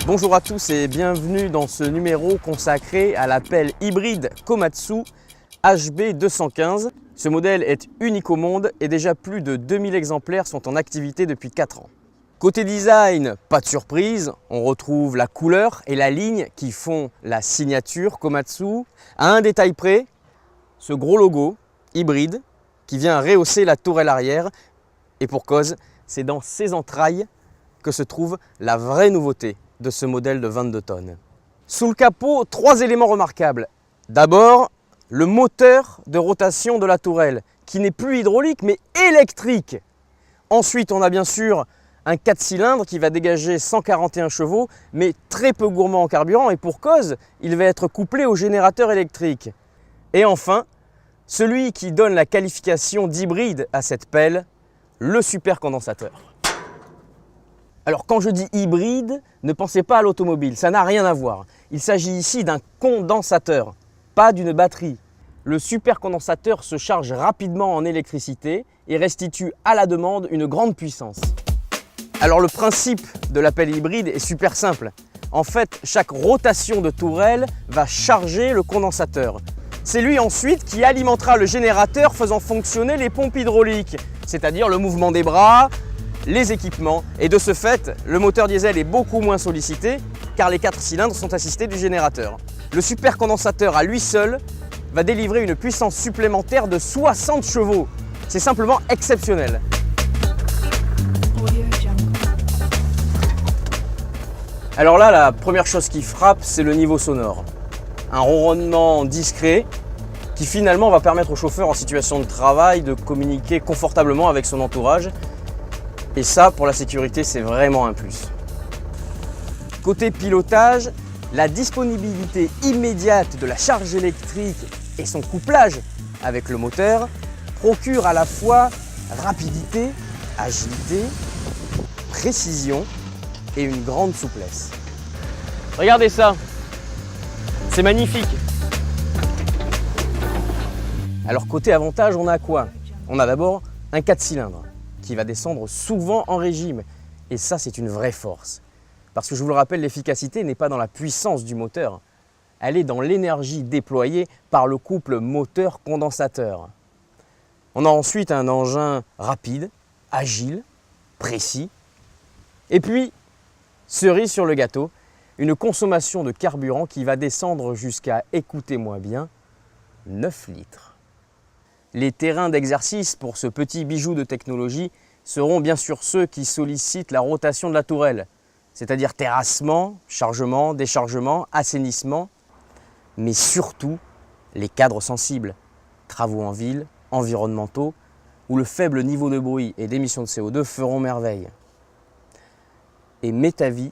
Bonjour à tous et bienvenue dans ce numéro consacré à la pelle hybride Komatsu HB215. Ce modèle est unique au monde et déjà plus de 2000 exemplaires sont en activité depuis 4 ans. Côté design, pas de surprise, on retrouve la couleur et la ligne qui font la signature Komatsu. À un détail près, ce gros logo hybride qui vient rehausser la tourelle arrière. Et pour cause, c'est dans ses entrailles que se trouve la vraie nouveauté de ce modèle de 22 tonnes. Sous le capot, 3 éléments remarquables. D'abord, le moteur de rotation de la tourelle qui n'est plus hydraulique mais électrique. Ensuite, on a bien sûr un 4 cylindres qui va dégager 141 chevaux mais très peu gourmand en carburant et pour cause, il va être couplé au générateur électrique. Et enfin, celui qui donne la qualification d'hybride à cette pelle, le supercondensateur. Alors quand je dis hybride, ne pensez pas à l'automobile, ça n'a rien à voir. Il s'agit ici d'un condensateur, pas d'une batterie. Le supercondensateur se charge rapidement en électricité et restitue à la demande une grande puissance. Alors le principe de la pelle hybride est super simple. En fait, chaque rotation de tourelle va charger le condensateur. C'est lui ensuite qui alimentera le générateur faisant fonctionner les pompes hydrauliques, c'est-à-dire le mouvement des bras, les équipements. Et de ce fait, le moteur diesel est beaucoup moins sollicité car les 4 cylindres sont assistés du générateur. Le supercondensateur à lui seul va délivrer une puissance supplémentaire de 60 chevaux. C'est simplement exceptionnel. Alors là, la première chose qui frappe, c'est le niveau sonore. Un ronronnement discret qui finalement va permettre au chauffeur en situation de travail de communiquer confortablement avec son entourage. Et ça, pour la sécurité, c'est vraiment un plus. Côté pilotage, la disponibilité immédiate de la charge électrique et son couplage avec le moteur procurent à la fois rapidité, agilité, précision et une grande souplesse. Regardez ça, c'est magnifique. Alors côté avantage, on a quoi? On a d'abord un 4 cylindres qui va descendre souvent en régime. Et ça, c'est une vraie force. Parce que je vous le rappelle, l'efficacité n'est pas dans la puissance du moteur. Elle est dans l'énergie déployée par le couple moteur-condensateur. On a ensuite un engin rapide, agile, précis. Et puis, cerise sur le gâteau, une consommation de carburant qui va descendre jusqu'à, écoutez-moi bien, 9 litres. Les terrains d'exercice pour ce petit bijou de technologie seront bien sûr ceux qui sollicitent la rotation de la tourelle, c'est-à-dire terrassement, chargement, déchargement, assainissement, mais surtout les cadres sensibles, travaux en ville, environnementaux, où le faible niveau de bruit et d'émissions de CO2 feront merveille. Et m'est avis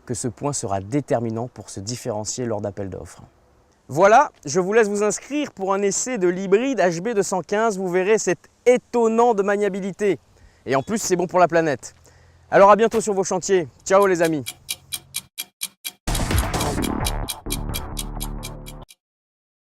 que ce point sera déterminant pour se différencier lors d'appels d'offres. Voilà, je vous laisse vous inscrire pour un essai de l'hybride HB215. Vous verrez, c'est étonnant de maniabilité. Et en plus, c'est bon pour la planète. Alors à bientôt sur vos chantiers. Ciao les amis.